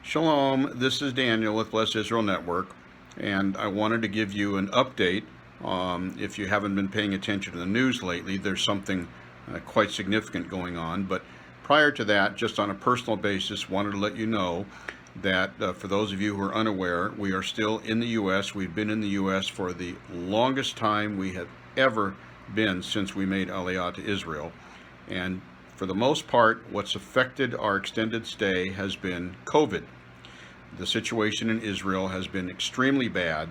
Shalom, this is Daniel with Bless Israel Network, and I wanted to give you an update. If you haven't been paying attention to the news lately, there's something quite significant going on. But prior to that, just on a personal basis, wanted to let you know that for those of you who are unaware, we are still in the U.S. We've been in the U.S. for the longest time we have ever been since we made Aliyah to Israel. And for the most part, what's affected our extended stay has been COVID. The situation in Israel has been extremely bad.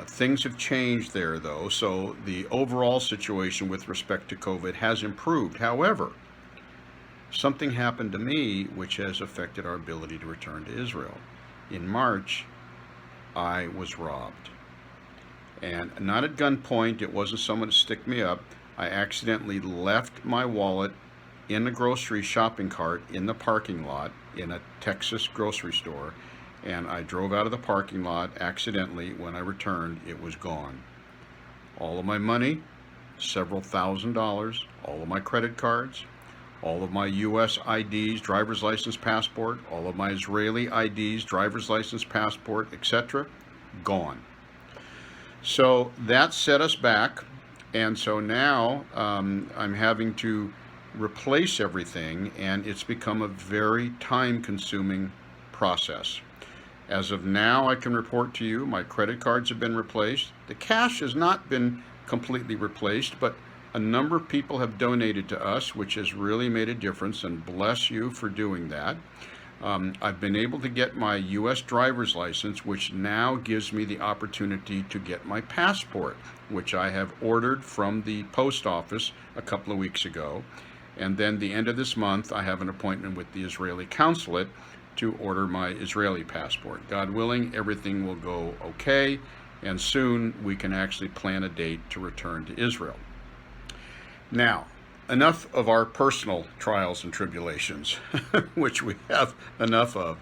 Things have changed there, though, so the overall situation with respect to COVID has improved. However, something happened to me which has affected our ability to return to Israel. In March, I was robbed. And not at gunpoint, it wasn't someone to stick me up. I accidentally left my wallet in a grocery shopping cart in the parking lot in a Texas grocery store, and I drove out of the parking lot accidentally. When I returned, it was gone. All of my money, several $1,000s, all of my credit cards, all of my U.S. IDs, driver's license, passport, all of my Israeli IDs, driver's license, passport, etc., gone. So that set us back, and so now I'm having to replace everything, and it's become a very time-consuming process. As of now, I can report to you my credit cards have been replaced. The cash has not been completely replaced, but a number of people have donated to us, which has really made a difference, and bless you for doing that. I've been able to get my U.S. driver's license, which now gives me the opportunity to get my passport, which I have ordered from the post office a couple of weeks ago. And then the end of this month, I have an appointment with the Israeli consulate to order my Israeli passport. God willing, everything will go okay, and soon we can actually plan a date to return to Israel. Now, enough of our personal trials and tribulations, which we have enough of.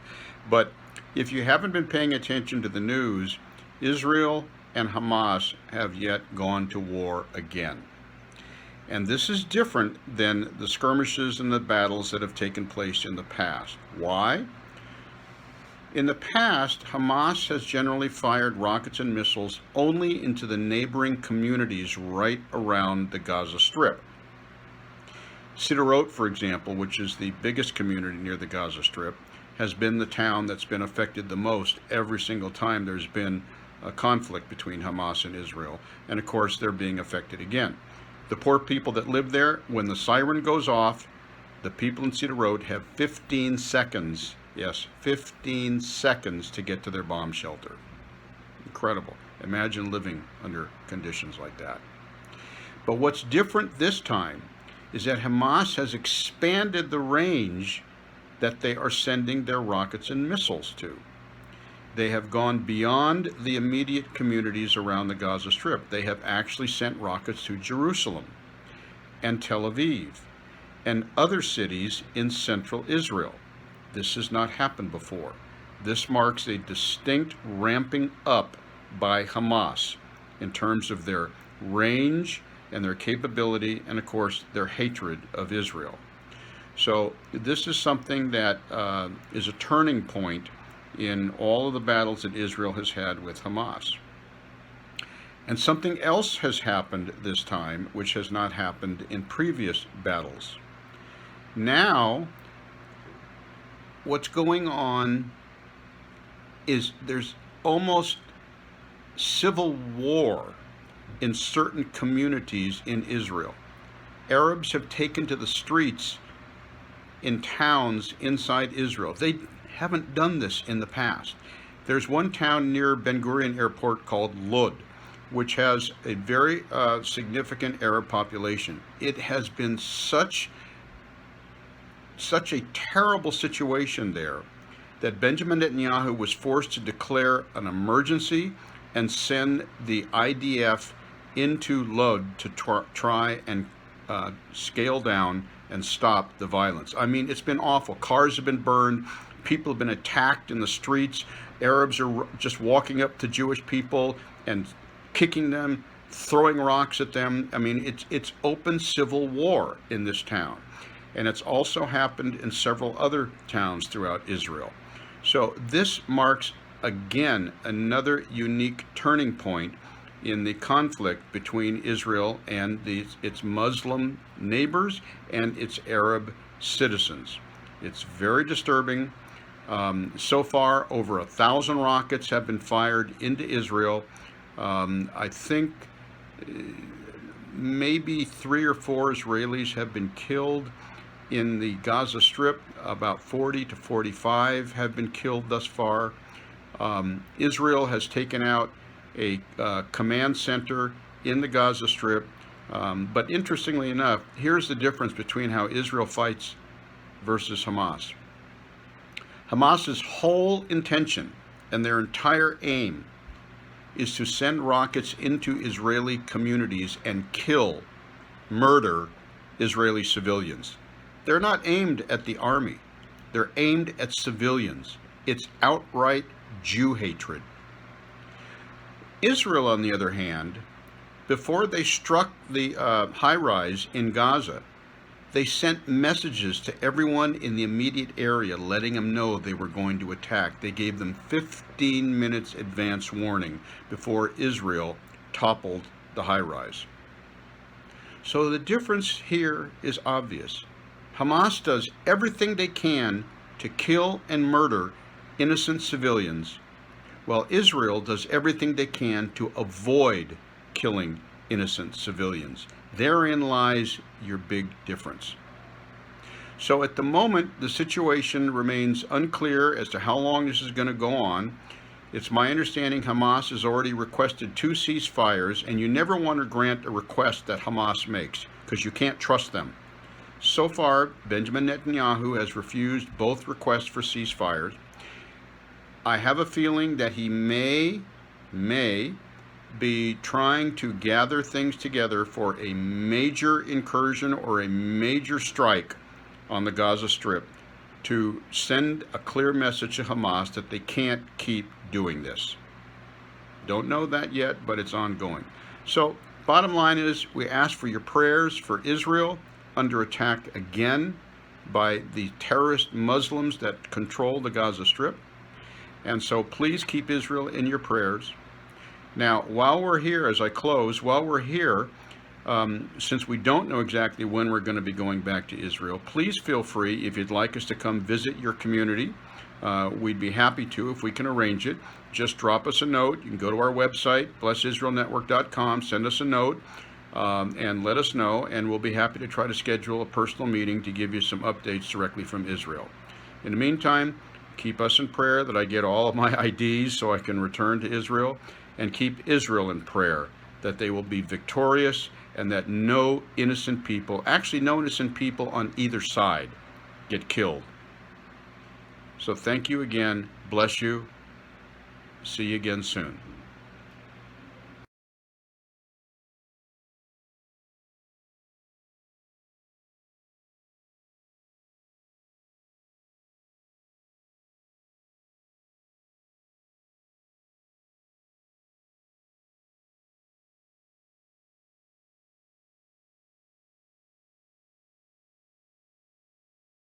But if you haven't been paying attention to the news, Israel and Hamas have yet gone to war again. And this is different than the skirmishes and the battles that have taken place in the past. Why? In the past, Hamas has generally fired rockets and missiles only into the neighboring communities right around the Gaza Strip. Sderot, for example, which is the biggest community near the Gaza Strip, has been the town that's been affected the most every single time there's been a conflict between Hamas and Israel. And of course, they're being affected again. The poor people that live there, when the siren goes off, the people in Sderot have 15 seconds, yes, 15 seconds to get to their bomb shelter. Incredible. Imagine living under conditions like that. But what's different this time is that Hamas has expanded the range that they are sending their rockets and missiles to. They have gone beyond the immediate communities around the Gaza Strip. They have actually sent rockets to Jerusalem and Tel Aviv and other cities in central Israel. This has not happened before. This marks a distinct ramping up by Hamas in terms of their range and their capability, and of course their hatred of Israel. So this is something that is a turning point in all of the battles that Israel has had with Hamas. And something else has happened this time, which has not happened in previous battles. Now, what's going on is there's almost civil war in certain communities in Israel. Arabs have taken to the streets in towns inside Israel. They haven't done this in the past. There's one town near Ben Gurion Airport called Lod, which has a very significant Arab population. It has been such a terrible situation there that Benjamin Netanyahu was forced to declare an emergency and send the IDF into Lod to try and scale down and stop the violence. I mean, it's been awful. Cars have been burned. People have been attacked in the streets. Arabs are just walking up to Jewish people and kicking them, throwing rocks at them. I mean, it's open civil war in this town. And it's also happened in several other towns throughout Israel. So this marks again another unique turning point in the conflict between Israel and its Muslim neighbors and its Arab citizens. It's very disturbing. So far, over 1,000 rockets have been fired into Israel. I think maybe 3 or 4 Israelis have been killed in the Gaza Strip. About 40 to 45 have been killed thus far. Israel has taken out a command center in the Gaza Strip. But interestingly enough, here's the difference between how Israel fights versus Hamas. Hamas's whole intention and their entire aim is to send rockets into Israeli communities and kill, murder Israeli civilians. They're not aimed at the army. They're aimed at civilians. It's outright Jew hatred. Israel, on the other hand, before they struck the high-rise in Gaza, they sent messages to everyone in the immediate area letting them know they were going to attack. They gave them 15 minutes advance warning before Israel toppled the high-rise. So the difference here is obvious. Hamas does everything they can to kill and murder innocent civilians, while Israel does everything they can to avoid killing innocent civilians. Therein lies your big difference. So at the moment, the situation remains unclear as to how long this is going to go on. It's my understanding Hamas has already requested 2 ceasefires, and you never want to grant a request that Hamas makes because you can't trust them. So far, Benjamin Netanyahu has refused both requests for ceasefires. I have a feeling that he may be trying to gather things together for a major incursion or a major strike on the Gaza Strip to send a clear message to Hamas that they can't keep doing this. Don't know that yet, but it's ongoing. So, bottom line is, we ask for your prayers for Israel under attack again by the terrorist Muslims that control the Gaza Strip. And so please keep Israel in your prayers. Now, while we're here, as I close, since we don't know exactly when we're going to be going back to Israel, please feel free, if you'd like us to come visit your community, we'd be happy to if we can arrange it. Just drop us a note. You can go to our website, blessedisraelnetwork.com, send us a note, and let us know, and we'll be happy to try to schedule a personal meeting to give you some updates directly from Israel. In the meantime, keep us in prayer that I get all of my IDs so I can return to Israel, and keep Israel in prayer that they will be victorious and that no innocent people on either side get killed. So thank you again. Bless you. See you again soon.